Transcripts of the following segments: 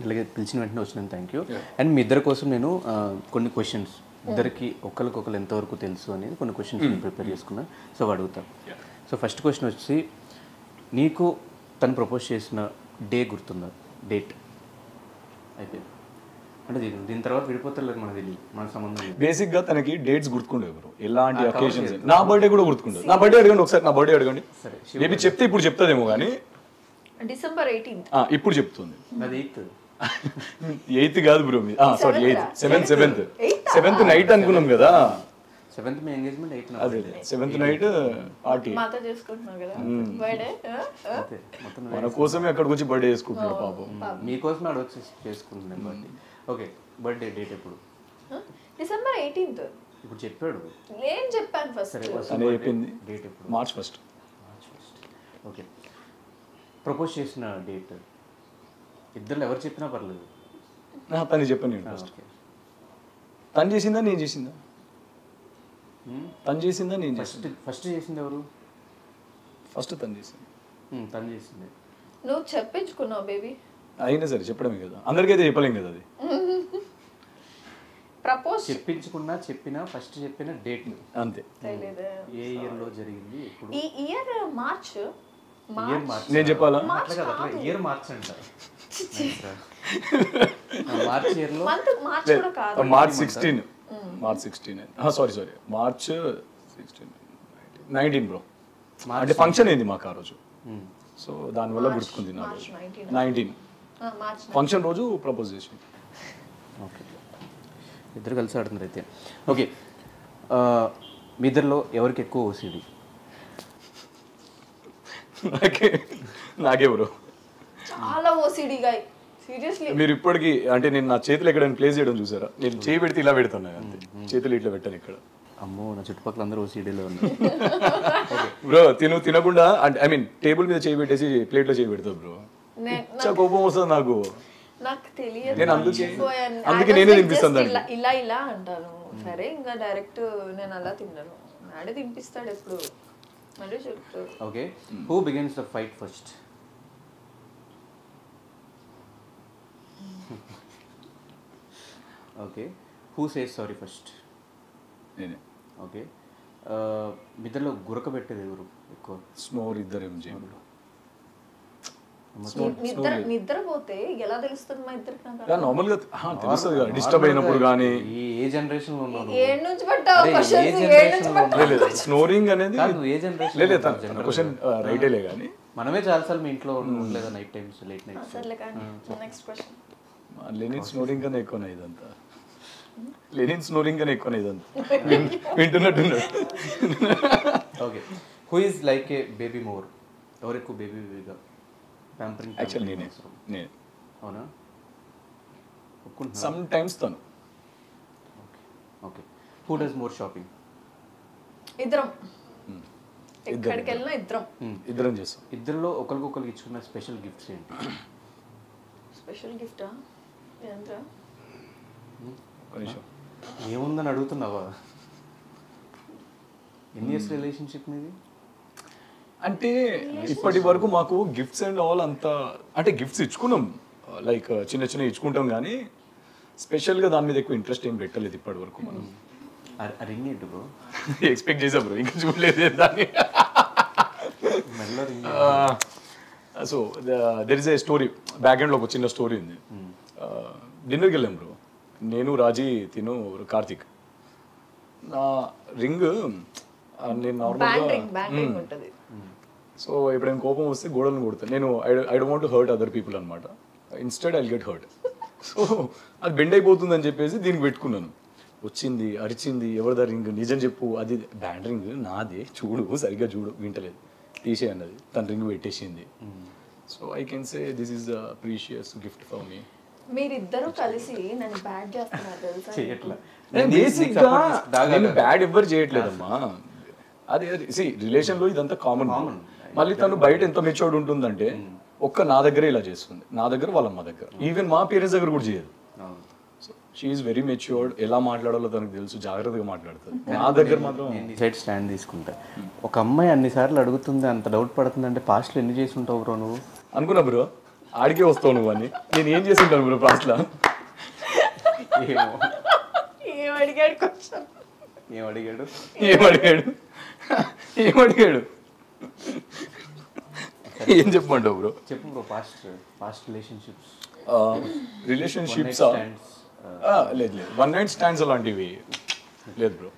ఇలాగే పిలిచిన వెంటనే వచ్చినాను, థ్యాంక్ యూ. అండ్ మీ ఇద్దరి కోసం నేను కొన్ని క్వశ్చన్స్, ఇద్దరికి ఒకరికొకరు ఎంతవరకు తెలుసు అనేది కొన్ని క్వశ్చన్స్ ప్రిపేర్ చేసుకున్నాను. సో అడుగుతాను. సో ఫస్ట్ క్వశ్చన్ వచ్చి, నీకు తను ప్రపోజ్ చేసిన డే గుర్తుందా? డేట్ అయిపోయింది అంటే దీని తర్వాత విడిపోతారు మనకు తెలియదు, మన సంబంధం. బేసిక్గా తనకి డేట్స్ గుర్తుకుండేవి బ్రో, ఎలాంటి అకేషన్స్. నా బర్త్డే కూడా గుర్తుకుంటుంది. నా బర్త్డే అడగండి ఒకసారి, నా బర్త్డే అడగండి. మేబీ చెప్తే ఇప్పుడు చెప్తాదేమో కానీ December 18th ఇప్పుడు చెప్తుంది. అది 8th కాదు bro, sorry 7th 7th night అనుకున్నాం కదా. 7th మీ ఎంగేజ్మెంట్ 8th. అదే 7th నైట్ పార్టీ మాతో చేసుకుంటున్నాం కదా బర్త్డే. మొత్తం మన కోసమే అక్కడికి వచ్చి బర్త్డే చేసుకుంటున్నాడు పాపం. మీకోసమే అక్కడ వచ్చి చేసుకుంటున్నాను బర్త్డే. ఓకే, బర్త్డే డేట్ ఎప్పుడు? December 18th. ఇప్పుడు చెప్పాడు. నేను చెప్పాను ఫస్ట్. అని చెప్పింది డేట్ ఎప్పుడు? March 1st. ఓకే, ప్రపోజ్ చేసిన డేట్ ఇద్దరు ఎవరు చెప్పినా పర్లేదు. తను చెప్పాను నేను ఫస్ట్. తను చేసిందా నేను చేసిందా? తను చేసిందా నేను చేసిందా? ఫస్ట్ చేసింది ఎవరు? ఫస్ట్ తను చేసింది. తను చేసింది. నువ్వు చెప్పించుకున్నావు బేబీ. అయినా సరే చెప్పడమే కదా, అందరికైతే చెప్పలేం కదా అది. ప్రపోజ్ చెప్పించుకున్నా చెప్పినా ఫస్ట్ చెప్పిన డేట్ అంతే. ఏ ఇయర్ లో జరిగింది? ఇప్పుడు ఈ ఇయర్ మార్చ్. నేను చెప్పాలా? ఇయర్ మార్చ్ అంటారు. మార్చ్ ఇయర్ లో మార్చ్ కూడా కాదు, March 16. March 16 sorry March 16 19 bro. అంటే ఫంక్షన్ అయింది మాకు ఆ రోజు, సో దానివల్ల గుర్తుకుంది నాకు. 19 ఫంక్షన్ రోజు ప్రపోజ్ చేసి. ఓకే, ఇద్దరు కలిసి ఆడుతున్నారు అయితే. ఓకే, మీ ఇద్దరిలో ఎవరికి ఎక్కువ ఓసిడి? నాకే బ్రో, చాలా ఓసిడి గాయ్ సీరియస్లీ. మీరు ఇప్పటికీ అంటే నేను నా చేతులు ఎక్కడైనా ప్లేస్ చేయడం చూసారా? నేను చేయి పెడితే ఇలా పెడతాను అంతే, చేతులు ఇట్లా పెట్టాను ఇక్కడ. అమ్మో, నా చుట్టుపక్కల అందరూ ఓసిడీలో ఉన్నారు. బ్రో తినకుండా అంటే ఐ మీన్ టేబుల్ మీద చేయి పెట్టేసి ప్లేట్లో చేయి పెడతావు బ్రో. కోపం వస్తుంది నాకు. నాకు తెలియదు, నేను అందుకే నేనే తినిపిస్తాను దాన్ని. ఇలా అంటాను. సరే ఇంకా డైరెక్ట్ నేను అలా తిన్నాను, నాడే తినిపిస్తాడు ఎప్పుడు మళ్ళీ చెప్తాడు. Okay, who begins the fight first? Okay, who says sorry first? నేనే. ఓకే, ఇద్దరిలో గురక పెట్టేది ఎవరు ఎక్కువ? స్నోర్ ఇద్దరు ఏం చేయండి. నిద్రపోతే ఎలా తెలుస్తుంది మా ఇద్దరికి? నార్మల్ గా తెలుస్తుంది కదా, డిస్టర్బ్ అయినప్పుడు కానీ. ఏ జనరేషన్ లో ఉన్నావు? ఏడు నుంచి పట్టావు స్నోరింగ్ అనేది. ఏ జనరేషన్? లేదు క్వశ్చన్ రైటేలే కానీ మనమే చాలాసార్లు మీ ఇంట్లో ఉండలేదా night times, late nights? Next question. Lenin snoring కన్నా ఎక్కువ ఇదంతా. లెనిన్ స్నోరింగ్ కన్నా ఎక్కువ ఇదంతా వింటున్నట్టున్నాడు. Okay, who is like a baby more? ఎవరు ఎక్కువ బేబీగా ప్యాంపరింగ్? యాక్చువల్లీ నేనే. అవునా? సమ్ టైమ్స్ తను. Okay, who does more shopping? ఇద్దరం. ఎక్కడికి వెళ్ళినా ఇద్దరం చేస్తాం. ఇద్దరిలో ఒకరికొకరికి ఇచ్చుకున్న స్పెషల్ గిఫ్ట్స్ ఏంటి? స్పెషల్ గిఫ్టా? ఏముందని అడుగుతున్నావా? ఎన్ని ఇయర్స్ రిలేషన్షిప్ మీది? అంటే ఇప్పటి వరకు మాకు గిఫ్ట్స్ అండ్ ఆల్ అంతా, అంటే గిఫ్ట్స్ ఇచ్చుకున్నాం, లైక్ చిన్న చిన్న ఇచ్చుకుంటాం కానీ స్పెషల్గా దాని మీద ఎక్కువ ఇంట్రెస్ట్ ఏం పెట్టలేదు ఇప్పటి వరకు. మనం రింగ్ ఏంటి బ్రో? ఎక్స్పెక్ట్ చేసాం బ్రో, ఇంకా చూడలేదు దాన్ని. So there is a story, బ్యాక్గ్రౌండ్లో ఒక చిన్న స్టోరీ ఉంది. డిన్నర్కి వెళ్ళాం బ్రో, నేను, రాజీ, తిను, కార్తిక్. నా రింగ్ నేను నార్మల్గా సో ఎప్పుడైనా కోపం వస్తే గోడలను కొడతాను నేను. I don't want to hurt other people అనమాట. Instead I get hurt. So అది బెండ్ అయిపోతుందని చెప్పేసి దీనికి పెట్టుకున్నాను. వచ్చింది, అరిచింది, ఎవరిదా రింగ్ నిజం చెప్పు, అది బ్యాండ్ రింగ్ నాదే, చూడు సరిగ్గా చూడు, వింటలేదు, తీసేయండి అది. తన రింగ్ పెట్టేసింది. So I can say this is the precious gift for me. మీరిద్దరూ కలిసి నన్ను బ్యాడ్ చేస్తున్నారు తెలుసా? నేను బ్యాడ్ ఎవ్వరు చేయట్లేదమ్మా. అది రిలేషన్లో ఇదంతా కామన్. మళ్ళీ తను బయట ఎంత మెచ్యూర్డ్ ఉంటుందంటే ఒక్క నా దగ్గరే ఇలా చేస్తుంది, నా దగ్గర వాళ్ళమ్మ దగ్గర, ఈవెన్ మా పేరెంట్స్ దగ్గర కూడా చేయదు. So she is very matured, ఎలా మాట్లాడాలో తనకు తెలుసు, జాగ్రత్తగా మాట్లాడుతుంది. నా దగ్గర మాత్రం నేను సైడ్ స్టాండ్ తీసుకుంటా. ఒక అమ్మాయి అన్నిసార్లు అడుగుతుంది, అంత డౌట్ పడుతుంది అంటే పాస్ట్లో ఎన్ని చేసి ఉంటావు బ్రో నువ్వు? అనుకున్నా బ్రో, ఆడికే వస్తావు నువ్వు అని నేను ఏం చేసి ఉంటాను బ్రో పాస్ట్లో. ఏమో ఏం అడిగాడు క్వశ్చన్? ఏమడిగాడు ఏం చెప్పమంటావు బ్రో? చెప్పు బ్రో. Past relationships రిలేషన్షిప్సా? లేదు వన్ నైట్ స్టాండ్స్ అలాంటివి లేదు బ్రో.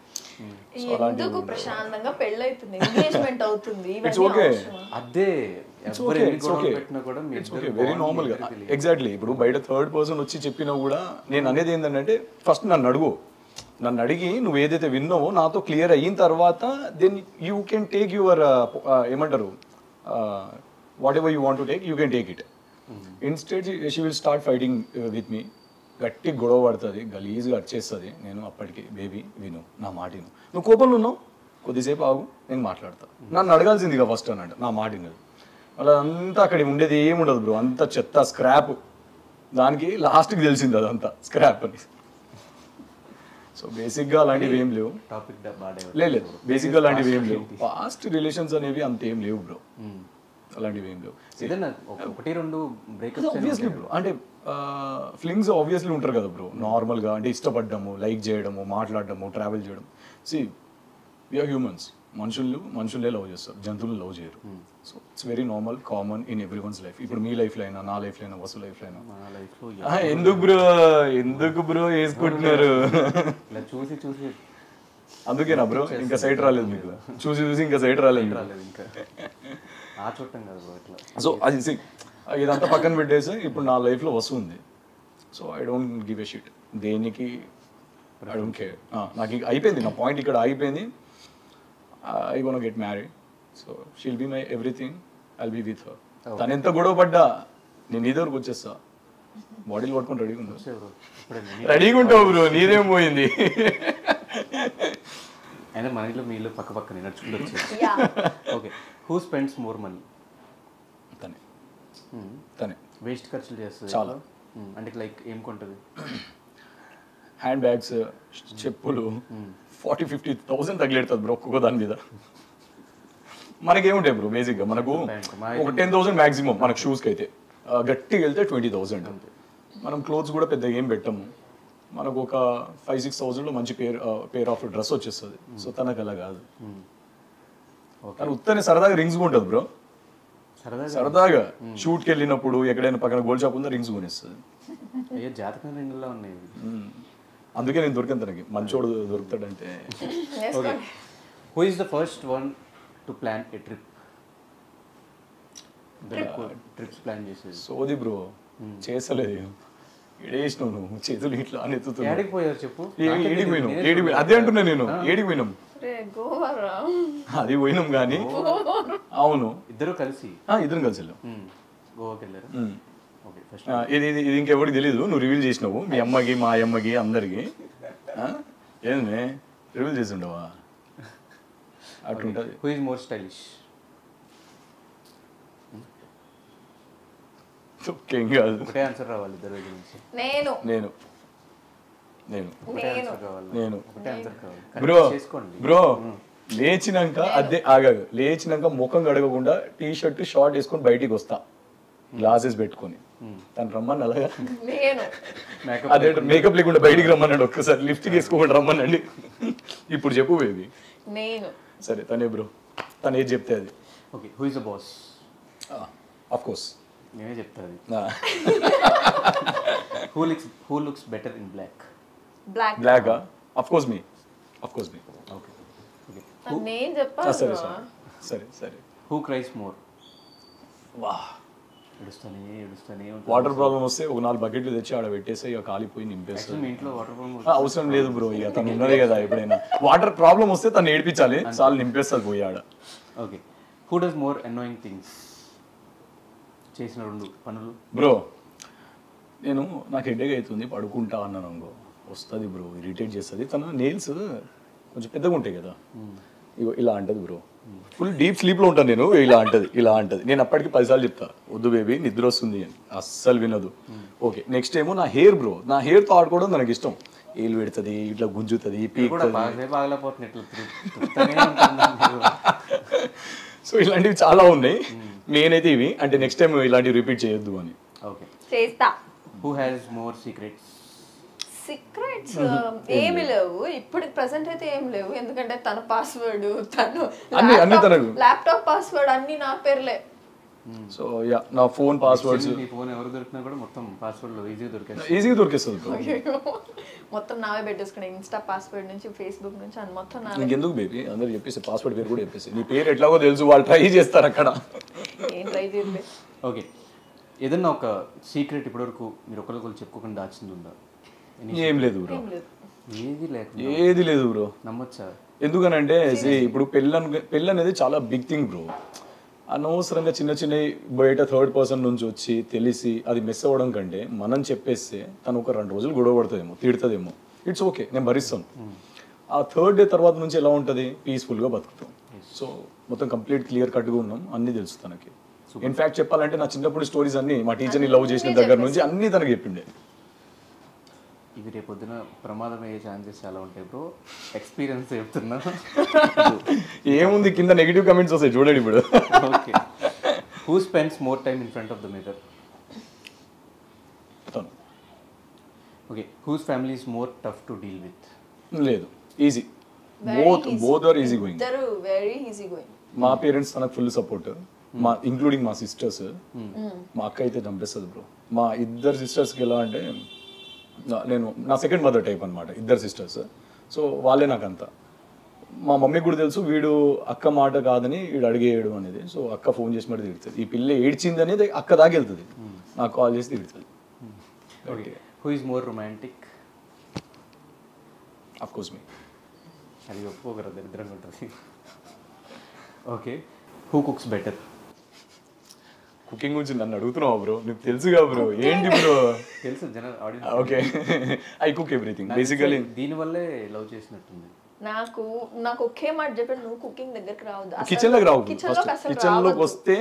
ఎందుకు ప్రశాంతంగా పెళ్ళైతుంది, ఎంగేజ్మెంట్ అవుతుంది, ఇట్స్ ఓకే. అదే వెరీ నార్మల్ గా ఎగ్జాక్ట్లీ. ఇప్పుడు బయట థర్డ్ పర్సన్ వచ్చి చెప్పినా కూడా నేను అనేది ఏంటంటే ఫస్ట్ నన్ను అడిగి నువ్వు ఏదైతే విన్నావో నాతో క్లియర్ అయిన తర్వాత then you can take your ఏమంటారు whatever you want to take you can take it. Instead she will start fighting with me. గట్టి గొడవ పడుతుంది, గలీజ్గా వచ్చేస్తుంది. నేను అప్పటికి బేబీ విను, నా మాట విను, నువ్వు కోపంలో ఉన్నావు కొద్దిసేపు ఆగు నేను మాట్లాడతా, నన్ను అడగాల్సిందిగా ఫస్ట్ అన్నట్టు నా మాట విన్నది. అలా అంతా అక్కడ ఉండేది ఏముండదు బ్రో, అంత చెత్త స్క్రాప్. దానికి లాస్ట్కి తెలిసింది అదంతా స్క్రాప్ అని. సో బేసిక్గా అలాంటివి ఏం లేవు. లేదు బేసిక్గా అలాంటివి ఏం లేవు. పాస్ట్ రిలేషన్స్ అనేవి అంతేం లేవు బ్రో, అలాంటివి ఏం లేవు. ఆబ్వియస్లీ బ్రో, అంటే ఫ్లింగ్స్ ఆబ్వియస్లీ ఉంటారు కదా బ్రో నార్మల్గా, అంటే ఇష్టపడ్డము, లైక్ చేయడము, మాట్లాడడము, ట్రావెల్ చేయడం. సి వీఆర్ హ్యూమన్స్, మనుషులే లవ్ చేస్తారు, జంతువులు లవ్ చేయరు. So it's very normal, common in every one's life. ఇప్పుడు మీ లైఫ్లో అయినా, నా లైఫ్లో అయినా, వసు లైఫ్లో అయినా. ఎందుకు బ్రో వేసుకుంటున్నారు? చూసి అందుకేనా బ్రో ఇంకా సైట్ రాలేదు మీకు? చూసి ఇంకా సైట్ రాలేదు ఇంకా. సో అది ఇదంతా పక్కన పెట్టేసి ఇప్పుడు నా లైఫ్లో వస్తుంది. So I don't give a shit దేనికి, ఐ డోంట్ కేర్. నాకు అయిపోయింది, నా పాయింట్ ఇక్కడ అయిపోయింది. I gonna get married, so she'll be my everything, I'll be with her. తను ఎంత గొడవ పడ్డా నేను నీ దగ్గరకు వచ్చేస్తా, బాడీలు పట్టుకొని రెడీగా ఉంటావు బ్రో. నీదేం పోయింది? అయినా మన ఇంట్లో మీ ఇల్లు పక్క పక్కనే నడుచుకుంటూ వచ్చేది. Okay, who spends more money? తనే. వేస్ట్ ఖర్చులు చేస్తుంది చాలా. అంటే లైక్ ఏం కొంటుంది? హ్యాండ్ బ్యాగ్స్, చెప్పులు 40,000-50,000 తగిలేడుతుంది బ్రో ఒక్కొక్క దాని మీద. మనకేముంటాయి బ్రో బేసిక్గా, మనకు ఒక 10,000 మ్యాక్సిమం మనకు షూస్కి అయితే, గట్టిగా వెళ్తే 20,000. మనం క్లోత్స్ కూడా పెద్దగా ఏం పెట్టము, మనకు ఒక 5-6,000లో మంచి పేర్ ఆఫ్ డ్రెస్ వచ్చేస్తుంది. సో తనకు అలా కాదు, కానీ ఉత్తనే సరదాగా రింగ్స్ ఉంటుంది బ్రో. సరదాగా షూట్కి వెళ్ళినప్పుడు ఎక్కడైనా పక్కన గోల్డ్ షాప్ ఉందా రింగ్స్ కొనిస్తుంది. జాతకం రింగుల్లో ఉన్నాయి. అందుకే నేను దొరికాను తనకి, మంచోడు దొరుకుతాడంటే. Who is the first one to plan a trip? Trips plan చేసేది సోది బ్రో, చేస్తలేదు. ఏడేసినావు నువ్వు, చేతులు ఇట్లా అని ఎత్తుతున్నావు. ఏడికి పోయారు చెప్పు? ఏడికి పోయినాం, అదే అంటున్నా నేను. ఏడికి పోయినాం? అది పోయినాం కానీ. అవును, ఇద్దరు కలిసి ఇద్దరం కలిసి వెళ్ళాం, గోవాకి వెళ్ళారు. ఇది ఇంకెవరికి తెలీదు, నువ్వు రివీల్ చేసినావు మీ అమ్మకి, మా అమ్మకి, అందరికి. ఏంది రివీల్ చేసి ఉండవా? అట్లుంటుంది. Who is more stylish? ఏం కాదు, ఒకటే ఆన్సర్ రావాలి ఇద్దరు గురించి. నేను ఒకటే ఆన్సర్ కావాలి బ్రో. లేచినాక అదే ఆగాడు, లేచినాక ముఖం కడగకుండా టీ షర్ట్ షార్ట్ వేసుకొని బయటికి వస్తా, గ్లాసెస్ పెట్టుకొని. తను రమ్మని అలాగా అదే మేకప్ లేకుండా బయటికి రమ్మన్నాడు, ఒక్కసారి లిఫ్ట్కి వేసుకోకుండా రమ్మనండి. ఇప్పుడు చెప్పు బేబీ. సరే తనే బ్రో, తను ఏది చెప్తే అది. Okay, who is the boss? Of course నేనే చెప్తాను. Who looks better in black? Black of course me. Okay సరే సరే సరే. Who cries more? ఏడుస్తానే వాటర్ ప్రాబ్లం వస్తే ఒక 4 బకెట్లు తెచ్చి ఆడ పెట్టేస్తే ఇక కాలిపోయి నింపేస్తాను. మీ ఇంట్లో వాటర్ ప్రాబ్లం అవసరం లేదు బ్రో, ఇక తను ఉన్నదే కదా. ఎప్పుడైనా వాటర్ ప్రాబ్లం వస్తే తను ఏడిపించాలి, చాలా నింపేస్తుంది పోయి ఆడ. Okay, who does more annoying things? చేసిన 2 పనులు బ్రో. నాకు హెడేక్ అవుతుంది పడుకుంటా అన్నాను అనుకో, వస్తుంది బ్రో, ఇరిటేట్ చేస్తుంది. తన నెయిల్స్ కొంచెం పెద్దగా ఉంటాయి కదా, ఇగో ఇలా అంటది బ్రో. ఫుల్ డీప్ స్లీప్లో ఉంటాను నేను, ఇలా అంటది. నేను అప్పటికి 10 సార్లు చెప్తా, వద్దు బేబీ నిద్ర వస్తుంది అని, అస్సలు వినదు. ఓకే, నెక్స్ట్ ఏమో నా హెయిర్ బ్రో. నా హెయిర్తో ఆడుకోవడం నాకు ఇష్టం. ఏలు పెడుతుంది, ఇట్లా గుంజుతుంది, సో ఇలాంటివి చాలా ఉన్నాయి. నేనైతే ఇవి అంటే నెక్స్ట్ టైం ఇలాంటివి రిపీట్ చేయొద్దు అని. ఓకే. చేస్తా. Who has more secrets? Secrets ఏమి లేవు ఇప్పుడు ప్రెసెంట్ అయితే ఏం లేవు, ఎందుకంటే తన పాస్వర్డ్, తను ల్యాప్టాప్ పాస్వర్డ్ అన్ని నా పేర్లే. సో యా నా ఫోన్ పాస్వర్డ్స్, నీ ఫోన్ ఎవరు దొరికినా కూడా మొత్తం పాస్వర్డ్లు ఈజీగా దొరికేస్తుంది. మొత్తం నావే పెట్టేసుకున్నా, ఇన్స్టా పాస్వర్డ్ నుంచి ఫేస్బుక్ నుంచి అని మొత్తం నావే. ఇంకెందుకు బేబీ అందరు చెప్పేసి పాస్వర్డ్ పేరు కూడా చెప్పేసి, నీ పేరు ఎట్లాగో తెలుసు, వాళ్ళు ట్రై చేస్తారు అక్కడ. ఏం ట్రై చేయలే. ఓకే, ఏదన్నా ఒక సీక్రెట్ ఇప్పటివరకు మీరు ఒకరికొకరు చెప్పుకోకుండా దాచింది ఉందా? ఏం లేదు బ్రో, ఏది లేకుండా ఏది లేదు బ్రో. నమ్మొచ్చా? ఎందుకనంటే ఇప్పుడు పెళ్ళి అనేది చాలా బిగ్ థింగ్ బ్రో. అనవసరంగా చిన్న చిన్న బయట థర్డ్ పర్సన్ నుంచి వచ్చి తెలిసి అది మిస్ అవ్వడం కంటే మనం చెప్పేస్తే తను ఒక 2 రోజులు గొడవ పడుతుందేమో, తిడుతుందేమో, ఇట్స్ ఓకే, నేను భరిస్తాను. ఆ థర్డ్ డే తర్వాత నుంచి ఎలా ఉంటుంది, పీస్ఫుల్గా బతుకుతాం. సో మొత్తం కంప్లీట్ క్లియర్ కట్గా ఉన్నాం, అన్నీ తెలుసు తనకి. ఇన్ఫాక్ట్ చెప్పాలంటే నా చిన్నప్పుడు స్టోరీస్ అన్ని మా టీచర్ని లవ్ చేసిన దగ్గర నుంచి అన్నీ తనకి చెప్పిండే. ఇవి రేపొద్దున ప్రమాదం అయ్యే ఛాన్సెస్ చాలా ఉంటాయి బ్రో, ఎక్స్పీరియన్స్ చెప్తున్నా. ఏముంది కింద నెగిటివ్ కమెంట్స్ వస్తాయి చూడండి ఇప్పుడు. Okay, who spends more time in front of the mirror? Okay, whose family is more tough to deal with? లేదు, easy, both are easy going. Very easy going. మా parents తనకు full support, మా including మా sisters. మా అక్క అయితే చంపేస్తుంది bro. మా ఇద్దరు సిస్టర్స్కి ఎలా అంటే, నేను నా సెకండ్ మదర్ టైప్ అనమాట, ఇద్దరు సిస్టర్స్. సో వాళ్ళే నాకు అంతా. మా మమ్మీకి కూడా తెలుసు వీడు అక్క మాట కాదని వీడు అడిగేయడు అనేది. సో అక్క ఫోన్ చేసి మరి తిడుతుంది, ఈ పిల్ల ఏడ్చింది అనేది అక్క దాకా వెళ్తుంది, నాకు కాల్ చేసి తిడుతుంది. Okay, who is more romantic? Of course me. అది ఒప్పుకోగలరు, దరిద్రంగా ఉంటుంది. Okay, who cooks better? Cooking గురించి నన్ను అడుగుతున్నావు బ్రో, నీకు తెలుసుగా బ్రో. ఏంటి బ్రో? తెలుసు general audience. Okay, I cook everything basically. దీనివల్లే లవ్ చేసినట్టుంది. నాకు ఒకే మాట చెప్పాను, నువ్వు కుకింగ్ దగ్గరికి రావద్దు, కిచెన్ లోకి రావు. కిచెన్ లోకి వస్తే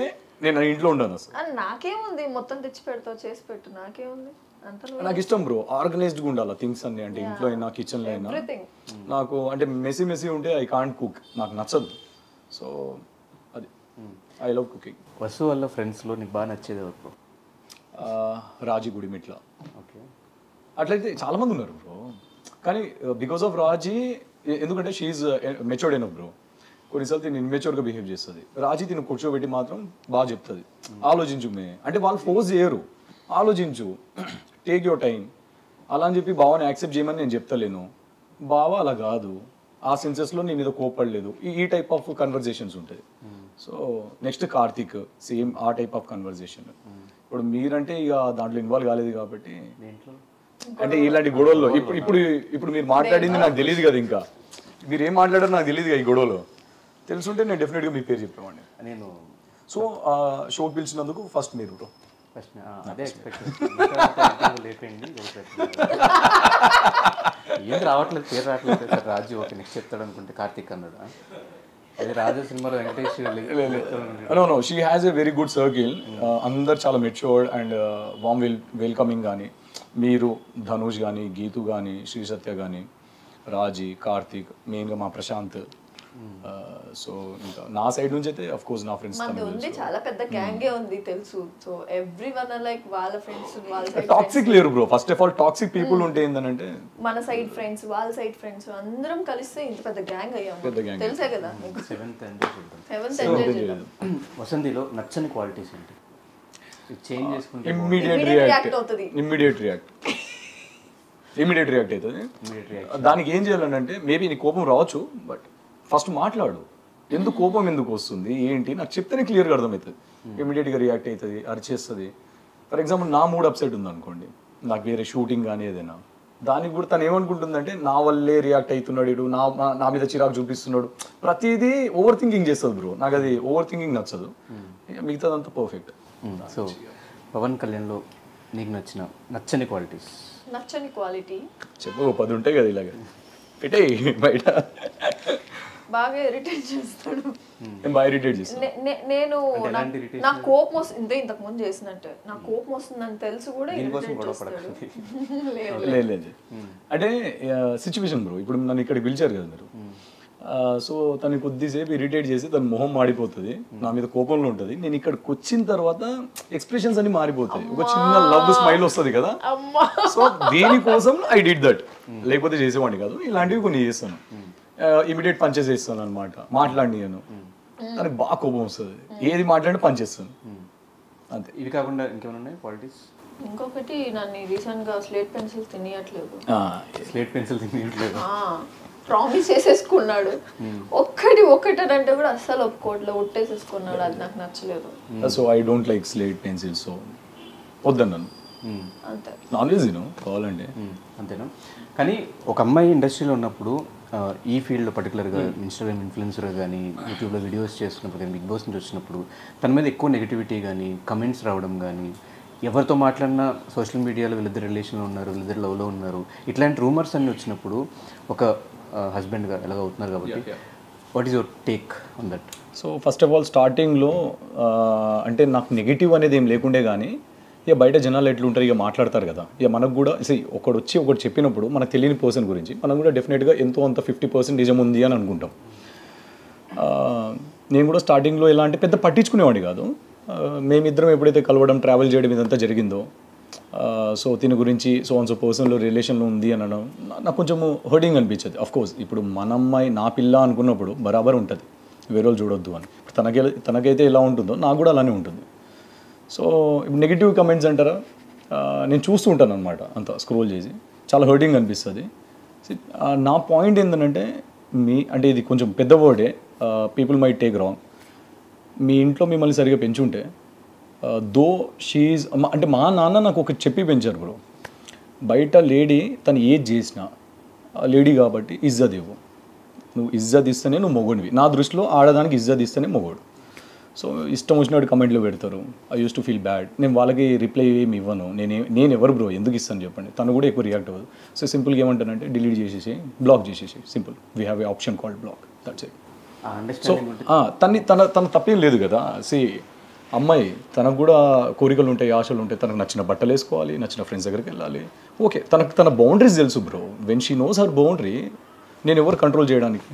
నేను ఇంట్లో ఉండను అసలు. నాకేముంది, మొత్తం తెచ్చి పెడతావు, చేసి పెట్టు, నాకేముంది. నాకు ఇష్టం బ్రో, ఆర్గనైజ్డ్గా ఉండాలి థింగ్స్ అన్ని. అంటే ఇంట్లో అయినా కిచెన్లో అయినా నాకు అంటే మెస్సీ ఉంటే ఐ కాంట్ కుక్, నాకు నచ్చదు. సో అది ఐ లవ్ కుకింగ్. వసు వల్ల ఫ్రెండ్స్లో నీకు బాగా నచ్చేది ఎవరు? రాజీ గుడిమిట్ల. ఓకే, అట్లయితే చాలామంది ఉన్నారు బ్రో, కానీ బికాస్ ఆఫ్ రాజీ, ఎందుకంటే షీఈ్ మెచ్యూర్డ్ ఎనఫ్ బ్రో. కొన్నిసార్లు తిని ఇన్మెచ్యూర్గా బిహేవ్ చేస్తుంది. రాజీ తిని కూర్చోబెట్టి మాత్రం బాగా చెప్తుంది, ఆలోచించు అంటే వాళ్ళు ఫోర్స్ చేయరు, ఆలోచించు, టేక్ యువర్ టైం అలా అని చెప్పి బావని యాక్సెప్ట్ చేయమని నేను చెప్తలేను. బావ అలా కాదు, ఆ సెన్సెస్లో నేను ఏదో కోపడలేదు, ఈ టైప్ ఆఫ్ కన్వర్జేషన్స్ ఉంటాయి. సో నెక్స్ట్ కార్తీక్, సేమ్ ఆ టైప్ ఆఫ్ కన్వర్జేషన్. ఇప్పుడు మీరంటే ఇక దాంట్లో ఇన్వాల్వ్ కాలేదు కాబట్టి, అంటే ఇలాంటి గొడవల్లో ఇప్పుడు మీరు మాట్లాడింది నాకు తెలియదు కదా, ఇంకా మీరు ఏం మాట్లాడారో నాకు తెలియదు కదా ఈ గొడవలో. తెలుసుంటే నేను డెఫినెట్గా మీ పేరు చెప్పేవాడిని నేను. సో షోకి పిలిచినందుకు ఫస్ట్ మీరు బ్రో. ఫస్ట్ అదే ఎక్స్పెక్ట్ లేపండి, ఏం రావట్లేదు, పేరు రావట్లేదు సార్. రాజు ఓకే నెక్స్ట్ చెప్తాడు అనుకుంటే కార్తీక్ అన్నాడు. అది రాజు సినిమాలో Venkatesh. No, she has a very good circle. అందరు చాలా మెచ్యూర్డ్ అండ్ వామ్ వెల్కమింగ్. కానీ మీరు, ధనుష్ కానీ, గీతు కానీ, శ్రీ సత్య కానీ, రాజీ, కార్తీక్, మెయిన్గా మా ప్రశాంత్. సో ఇంకా నా సైడ్ నుంచి అయితే ఆఫ్ కోర్స్ నా ఫ్రెండ్స్ ఉంది, చాలా పెద్ద గ్యాంగే ఉంది తెలుసు. సో ఎవ్రీవన్ లైక్ వాళ్ళ ఫ్రెండ్స్, వాళ్ళ సైడ్ టాక్సిక్ లేరు bro. First of all toxic people ఉంటే ఏంటంటే మన సైడ్ ఫ్రెండ్స్, వాళ్ళ సైడ్ ఫ్రెండ్స్ అందరం కలిస్తే ఇంత పెద్ద గ్యాంగ్ అయ్యాము, తెలుసే కదా మీకు. సెవెంత్ ఎంజాయ్ చేద్దాం. వసంతిలో నచ్చని క్వాలిటీస్ ఏంటి? చేంజ్ చేసుకుంటే ఇమ్మీడియట్ రియాక్ట్ అవుతుంది. ఇమ్మీడియట్ రియాక్ట్ అవుతుంది. దానికి ఏం చేయాలంటే, మేబీ నీ కోపం రావచ్చు, బట్ ఫస్ట్ మాట్లాడు, ఎందుకు కోపం ఎందుకు వస్తుంది ఏంటి నాకు చెప్తేనే క్లియర్గా అర్థమవుతుంది. ఇమీడియట్గా రియాక్ట్ అవుతుంది, అరిచేస్తుంది. ఫర్ ఎగ్జాంపుల్ నా మూడ్ అప్సెట్ ఉంది అనుకోండి, నాకు వేరే షూటింగ్ కానీ ఏదైనా, దానికి కూడా తను ఏమనుకుంటుందంటే నా వల్లే రియాక్ట్ అవుతున్నాడు వీడు, నా మీద చిరాకు చూపిస్తున్నాడు, ప్రతిదీ ఓవర్ థింకింగ్ చేస్తుంది బ్రో. నాకు అది ఓవర్ థింకింగ్ నచ్చదు, మిగతాదంతా పర్ఫెక్ట్. సో పవన్ కళ్యాణ్లో నీకు నచ్చని క్వాలిటీస్? నచ్చని క్వాలిటీ చెప్పు, 10 ఉంటాయి కదా ఇలాగ పెట్టే బయట. బాగా ఇరిటేట్ చేస్తాడు. బాగా ఇరిటేట్ చేస్తాను నేను. నా కోపం వస్తుంది, ఇంతకు ముందు చేసినట్టు నా కోపం వస్తుందని తెలుసు కూడా లేదు. అంటే సిచ్యువేషన్ బ్రో. ఇప్పుడు నన్ను ఇక్కడికి పిలిచారు కదా మీరు, సో తను కొద్దిసేపు ఇరిటేట్ చేసి తన మొహం మాడిపోతుంది, నా మీద కోపంలో ఉంటుంది. నేను ఇక్కడికి వచ్చిన తర్వాత ఎక్స్ప్రెషన్స్ అన్ని మారిపోతాయి, ఒక చిన్న లవ్ స్మైల్ వస్తుంది కదా. సో దీనికోసం ఐ డిడ్ దట్, లేకపోతే చేసేవాడిని కాదు. ఇలాంటివి కొన్ని చేస్తాను, ఇమీడియట్ పంచెస్ చేస్తాను అనమాట. మాట్లాడినాను తనకి బాగా కోపం వస్తుంది, ఏది మాట్లాడి పంచేస్తాను అంతే. ఇవి కాకుండా ఇంకేమైనా ఉన్నాయి క్వాలిటీస్? ఇంకొకటి నన్ను రీసెంట్ గా స్లేట్ పెన్సిల్ తినియట్లేదు. స్లేట్ పెన్సిల్ తినియట్లేదు, ప్రామిస్ చేసేసుకున్నాడు. ఒక్కటంటే కూడా అస్సలు ఒప్పుకోవట్లేదు, ఒట్టేసేసుకున్నాడు. అది నాకు నచ్చలేదు. So I don't like slate pencil, so వద్దన్నాను. అంతే, నాన్ వెజ్ కావాలంటే అంతేనా? కానీ ఒక అమ్మాయి ఇండస్ట్రీలో ఉన్నప్పుడు ఈ ఫీల్డ్లో పర్టికులర్గా ఇన్స్టాగ్రామ్ ఇన్ఫ్లుయెన్సర్ కానీ యూట్యూబ్లో వీడియోస్ చేస్తున్నప్పుడు కానీ బిగ్ బాస్ నుంచి వచ్చినప్పుడు తన మీద ఎక్కువ నెగిటివిటీ కానీ కమెంట్స్ రావడం కానీ, ఎవరితో మాట్లాడినా సోషల్ మీడియాలో వీళ్ళిద్దరు రిలేషన్లో ఉన్నారు, వీళ్ళిద్దరు లవ్లో ఉన్నారు, ఇట్లాంటి రూమర్స్ అన్నీ వచ్చినప్పుడు ఒక హస్బెండ్గా ఎలాగ అవుతున్నారు కాబట్టి what is your take on that? So first of all స్టార్టింగ్లో అంటే నాకు నెగిటివ్ అనేది ఏం లేకుండే, కానీ ఇక బయట జనాలు ఎట్లుంటారు ఇక మాట్లాడతారు కదా. ఇక మనకు కూడా ఒకటి వచ్చి ఒకటి చెప్పినప్పుడు మనకు తెలియని పర్సన్ గురించి మనం కూడా డెఫినెట్గా ఎంతో అంత 50% నిజం ఉంది అని అనుకుంటాం. నేను కూడా స్టార్టింగ్లో ఇలా అంటే పెద్ద పట్టించుకునేవాడిని కాదు. మేమిద్దరం ఎప్పుడైతే కలవడం ట్రావెల్ చేయడం ఇదంతా జరిగిందో, సో దీని గురించి సో పర్సనల్ రిలేషన్లో ఉంది అనడం నాకు కొంచెం హర్టింగ్ అనిపించేది. అఫ్కోర్స్ ఇప్పుడు మన అమ్మాయి నా పిల్ల అనుకున్నప్పుడు బరాబర్ ఉంటుంది, వేరే వాళ్ళు చూడొద్దు అని. తనకైతే ఎలా ఉంటుందో నాకు కూడా అలానే ఉంటుంది. సో ఇప్పుడు నెగిటివ్ కమెంట్స్ అంటారా, నేను చూస్తూ ఉంటాను అనమాట, అంత స్క్రోల్ చేసి చాలా హర్టింగ్ అనిపిస్తుంది. నా పాయింట్ ఏంటంటే అంటే ఇది కొంచెం పెద్ద వర్డే, పీపుల్ మైట్ టేక్ రాంగ్. మీ ఇంట్లో మిమ్మల్ని సరిగా పెంచుంటే దో షీఈ్ అంటే మా నాన్న నాకు ఒకటి చెప్పి పెంచారు బ్రో, బయట లేడీ తను ఏది చేసినా లేడీ కాబట్టి ఇజ్జత్ ఇవ్వు, నువ్వు ఇజ్జత్ ఇస్తేనే నువ్వు మొగుడివి. నా దృష్టిలో ఆడదానికి ఇజ్జత్ ఇస్తేనే మొగుడు. సో ఇష్టం వచ్చినట్టు కమెంట్లు పెడతారు, I use to feel bad. నేను వాళ్ళకి రిప్లై ఏమి ఇవ్వను, నేను ఎవరు బ్రో ఎందుకు ఇస్తాను చెప్పండి. తను కూడా ఎక్కువ రియాక్ట్ అవ్వదు. సో సింపుల్గా ఏమంటానంటే డిలీట్ చేసేసి బ్లాక్ చేసేసి, simple, we have a option called block, that's it. So తన తప్పేం లేదు కదా. అమ్మాయి తనకు కూడా కోరికలు ఉంటాయి, ఆశలు ఉంటాయి, తనకు నచ్చిన బట్టలు వేసుకోవాలి, నచ్చిన ఫ్రెండ్స్ దగ్గరికి వెళ్ళాలి. ఓకే, తన బౌండరీస్ తెలుసు bro. When she knows her boundary, నేను ఎవరు కంట్రోల్ చేయడానికి,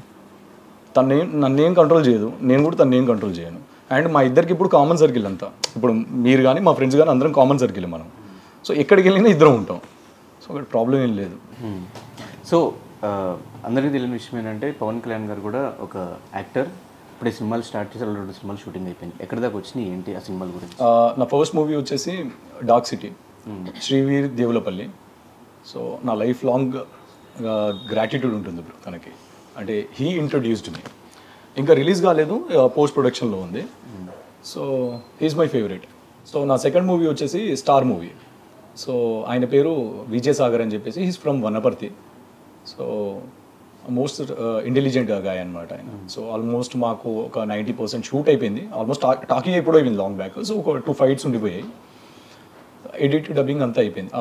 నన్నేం కంట్రోల్ చేయదు, నేను కూడా తను ఏం కంట్రోల్ చేయను. అండ్ మా ఇద్దరికి ఇప్పుడు కామన్ సర్కిల్ అంతా, ఇప్పుడు మీరు కానీ మా ఫ్రెండ్స్ కానీ అందరం కామన్ సర్కిల్ మనం. సో ఎక్కడికి వెళ్ళినా ఇద్దరం ఉంటాం. సో అక్కడ ప్రాబ్లం ఏం లేదు. సో అందరికీ తెలియని విషయం ఏంటంటే పవన్ కళ్యాణ్ గారు కూడా ఒక యాక్టర్. ఇప్పుడే సినిమాలు స్టార్ట్ చేసి 2 సినిమాలు షూటింగ్ అయిపోయింది. ఎక్కడి దాకా వచ్చినాయి, ఏంటి ఆ సినిమాల గురించి? నా ఫస్ట్ మూవీ వచ్చేసి డార్క్ సిటీ, శ్రీవీర్ దేవులపల్లి. సో నా లైఫ్ లాంగ్ గ్రాటిట్యూడ్ ఉంటుంది ఇప్పుడు తనకి, అంటే హీ ఇంట్రడ్యూస్డ్ మీ. ఇంకా రిలీజ్ కాలేదు, పోస్ట్ ప్రొడక్షన్లో ఉంది. So he's my favourite. So నా సెకండ్ మూవీ వచ్చేసి స్టార్ మూవీ. సో ఆయన పేరు విజయ్ సాగర్ అని చెప్పేసి, he's from Wanaparthy. So most intelligent guy అనమాట ఆయన. సో ఆల్మోస్ట్ మాకు ఒక 90% షూట్ అయిపోయింది, ఆల్మోస్ట్ టాకింగ్ ఎప్పుడో అయిపోయింది లాంగ్ బ్యాక్. సో ఒక 2 ఫైట్స్ ఉండిపోయాయి, ఎడిట్ డబ్బింగ్ అంతా అయిపోయింది.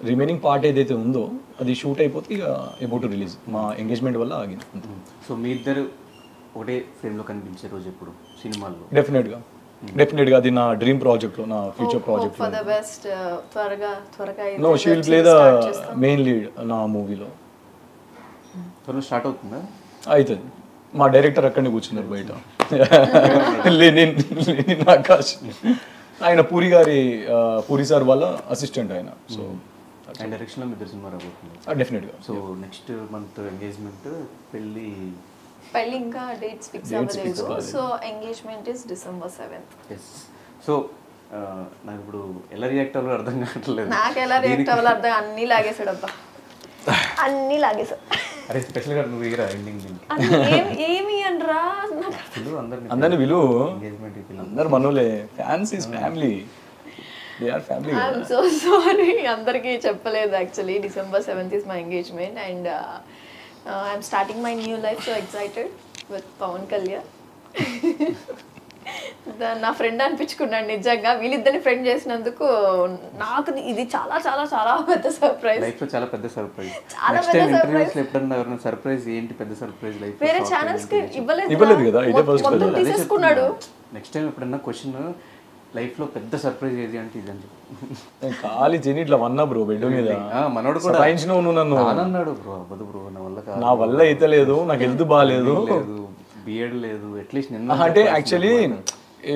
రిమైనింగ్ పార్ట్ ఏదైతే ఉందో అది షూట్ అయిపోతే ఇక అబౌట్ టు రిలీజ్. మా ఎంగేజ్మెంట్ వల్ల ఆగింది. సో మీ ఇద్దరు ఒకటే ఫ్రేమ్లో కనిపించే రోజు ఎప్పుడు సినిమాల్లో? డెఫినెట్గా అది నా డ్రీమ్ ప్రాజెక్ట్లో, నా future project. No, she will play the main lead నా మూవీలో. త్వరలో స్టార్ట్ అవుతుందా? అవుతుంది. మా డైరెక్టర్ అక్కడనే కూర్చున్నారు బయట, లెనిన్ ఆకాష్. ఆయన పూరి సార్ వాళ్ళ అసిస్టెంట్ ఆయన. సో ఆయన డైరెక్షన్లో మీ ఇద్దరు సినిమా రాబోతుంది డెఫినెట్గా. సో నెక్స్ట్ మంత్ ఎంగేజ్మెంట్, పెళ్ళి ఇంకా డేట్స్ ఫిక్స్ అవ్వలేదు. So engagement is December 7th. Yes. So నాకు ఇప్పుడు ఎలా రియాక్ట్ అవ్వాలో అర్థం కావట్లేదు. నాకు ఎలా రియాక్ట్ అవ్వాలో అర్థం, అన్నీ లాగేసాడు అబ్బా, అన్నీ లాగేసాడు. అరే స్పెషల్గా నువ్వు ఇరా ఎండింగ్ ఏమి అనరా, అందరిని విలువ, అందరు మనోలే, fans is family, they are family. I'm so sorry, అందరికీ చెప్పలేదు actually. December 7th is my engagement and I'm starting my new life, so excited with Pawan Kalyan. నా ఫ్రెండ్ అనిపించుకున్నాను నిజంగా. వీళ్ళిద్దరిని ఫ్రెండ్ చేసినందుకు నాకు ఇది చాలా చాలా చాలా పెద్ద సర్ప్రైజ్. లైఫ్ లో చాలా పెద్ద సర్ప్రైజ్. చాలా పెద్ద సర్ప్రైజ్. ఎప్పుడన్నా ఎవరైనా సర్ప్రైజ్ ఏంటి పెద్ద సర్ప్రైజ్ లైఫ్ వేరే ఛానల్స్ కి ఇవ్వలేదు కదా, ఇదే ఫస్ట్ తీసేసుకున్నాడు. నెక్స్ట్ టైం ఎప్పుడన్నా క్వశ్చన్ లైఫ్లో పెద్ద సర్ప్రైజ్ ఏది అంటే ఇది అని చెప్పి నేను ఖాళీ తిని ఇట్లా వన్నా బ్రో బెడ్ మీద మనోడు కూడా సతాయించినావు నువ్వు నన్ను. అన్నాడు బ్రో అవ్వదు బ్రో నా వల్ల కాదు, నా వల్ల అయితే లేదు, నాకు హెల్త్ బాగాలేదు, లేదు బిఎడ్ లేదు, అట్లీస్ట్ నిన్న అంటే యాక్చువల్లీ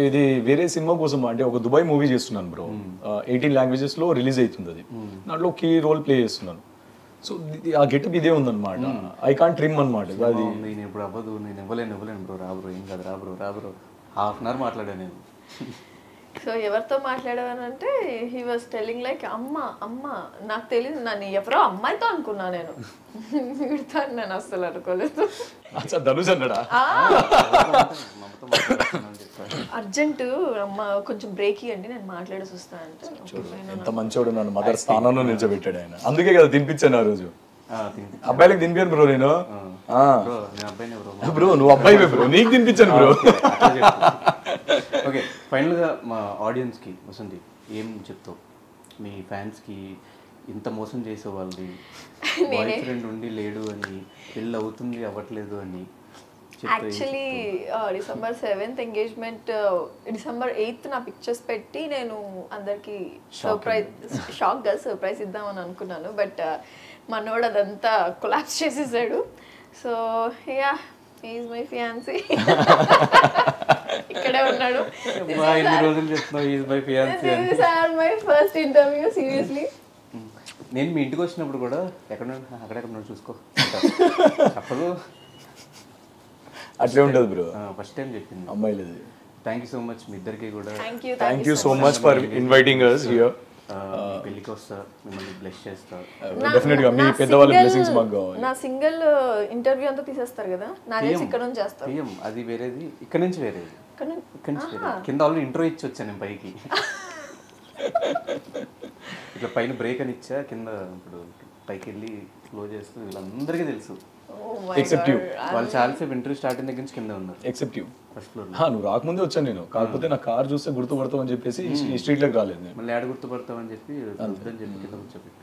ఇది వేరే సినిమా కోసం అంటే ఒక దుబాయ్ మూవీ చేస్తున్నాను బ్రో, 18 లాంగ్వేజెస్ లో రిలీజ్ అవుతుంది అది, దాంట్లో కీ రోల్ ప్లే చేస్తున్నాను. సో ఆ గెటప్ ఇదే ఉందన్నమాట, ఐ కాంట్ ట్రిమ్ అనమాట అది. నేను ఇప్పుడు అవ్వదు, నేను ఇవ్వలేను బ్రో, రా బ్రో ఏం కాదు, రా బ్రో హాఫ్ అన్ అవర్ మాట్లాడాను నేను. సో ఎవరితో మాట్లాడానంటే హీ వాజ్ టెల్లింగ్ లైక్ అమ్మ నాకు తెలియదు, నన్ను ఎవరో అమ్మాయితో అనుకున్నా నేను, వీడితో నేను అస్సలు అనుకోలేదు. ధనుష్ అన్నాడా? అర్జెంట్ అమ్మ కొంచెం బ్రేక్ ఇవ్వండి నేను మాట్లాడేసి వస్తానంటే ఎంత మంచోడు, నన్ను మదర్ స్థానంలో నిల్చోబెట్టాడు ఆయన. అందుకే కదా తినిపించాను ఆ రోజు. అబ్బాయిలకు తినిపాను బ్రో నేను. బ్రో నువ్వు అబ్బాయి బ్రో, నీకు తినిపించాను బ్రో. ఓకే, ఫైనల్గా మా ఆడియన్స్కి వసంతి ఏం చెప్తావు? మీ ఫ్యాన్స్కి ఇంత మోసం చేసే వాళ్ళని, బాయ్ ఫ్రెండ్ ఉండి లేడు అని, పెళ్ళి అవుతుంది అవ్వట్లేదు అని. Actually December 7th engagement, December 8th నా పిక్చర్స్ పెట్టి నేను అందరికి సర్ప్రైజ్ ఇద్దామని అనుకున్నాను. బట్ మనోడు అదంతా కొలాప్స్ చేసేసాడు. So yeah, is my fiancee, ఇక్కడే ఉన్నాడు. My first interview seriously. నేను మీ ఇంటికి వచ్చినప్పుడు కూడా అక్కడెక్కడ చూసుకో తప్పదు, అట్లే ఉంటుంది బ్రో. ఫస్ట్ టైం చెప్పింది అమ్మాయిలు. థ్యాంక్ యూ సో మచ్ మీ ఇద్దరికి కూడా. Thank you so much for inviting us here. పెళ్ళికి వస్తా, మిమ్మల్ని బ్లెస్ చేస్తా. డెఫినెట్ గా మీ పెద్దవాళ్ళ బ్లెస్సింగ్స్ మాకు కావాలి. నా సింగిల్ ఇంటర్వ్యూ అంతా తీసేస్తారు కదా, నా నుంచి ఇక్కడ నుంచి చేస్తారు. అది వేరేది, ఇక్కడ నుంచి వేరేది, ఇక్కడ నుంచి వేరేది. కింద ఆల్రెడీ ఇంట్రో ఇచ్చి వచ్చాను నేను పైకి. ఇట్లా పైన బ్రేక్ అని ఇచ్చా, కింద ఇప్పుడు పైకి వెళ్ళి ఫ్లో చేస్తూ వీళ్ళందరికీ తెలుసు. Except you. వాళ్ళు చాలాసేపు ఇంటర్వ్యూ స్టార్ట్ అయిన దగ్గర నుంచి కింద ఉన్నారు. Except you. First floor. నువ్వు రాకముందే వచ్చాను నేను, కాకపోతే నా కార్ చూస్తే గుర్తుపడతావు అని చెప్పేసి ఈ స్ట్రీట్ లోకి రాలేదు నేను. మళ్ళీ ఆడ గుర్తుపడతావు అని చెప్పి వద్దని చెప్పి కింద కూర్చోబెట్టు.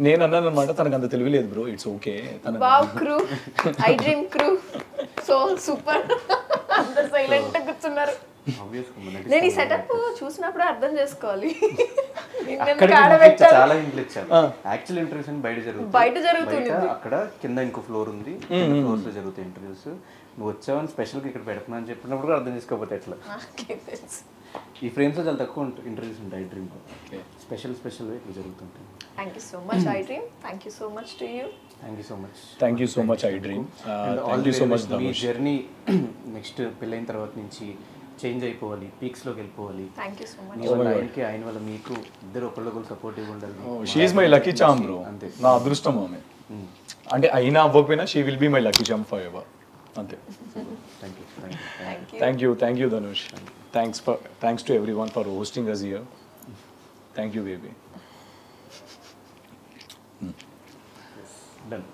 నేను అన్నాను అనమాట, తనకు అంత తెలివి లేదు bro, it's okay. Wow crew, I dream crew, so super. అందరు సైలెంట్ గా కూర్చున్నారు. నేను ఈ సెటప్ చూసినప్పుడు అర్థం చేసుకోవాలి. చాలా ఇంట్లో ఇచ్చారు. యాక్చువల్ ఇంటర్వ్యూస్ బయట జరుగుతుంది, అక్కడ కింద ఇంకో ఫ్లోర్ ఉంది, ఫ్లోర్స్ లో జరుగుతాయి ఇంటర్వ్యూస్. నువ్వు వచ్చావని స్పెషల్ గా ఇక్కడ పెడుతున్నా అని చెప్పినప్పుడు కూడా అర్థం చేసుకోకపోతే ఎట్లా. ఈ ఫ్రేమ్స్ లో చాలా తక్కువ ఇంటర్వ్యూస్ ఉంటాయి ఐ డ్రీమ్ లో, స్పెషల్ ఇట్లా జరుగుతుంటాయి. Thank you so much I dream, thank you so much to you. Thank you so much. Thank you so much I dream. Thank you so much. Me journey next పెళ్ళైన తర్వాత నుంచి change అయిపోవాలి, peaks లోకి వెళ్ళిపోవాలి. Thank you so much. ఆయనకి ఆయన వల్ల మీకు ఇద్దరు ఒకళ్ళొకరు సపోర్టివ్ ఉండాలి. She is my lucky charm bro. అంతే, నా అదృష్టం ఆమె. అంటే అయినా అవ్వకపోయినా she will be my lucky charm forever. అంతే. Thank you Dhanush. Thanks to everyone for hosting us here. Thank you baby. Done.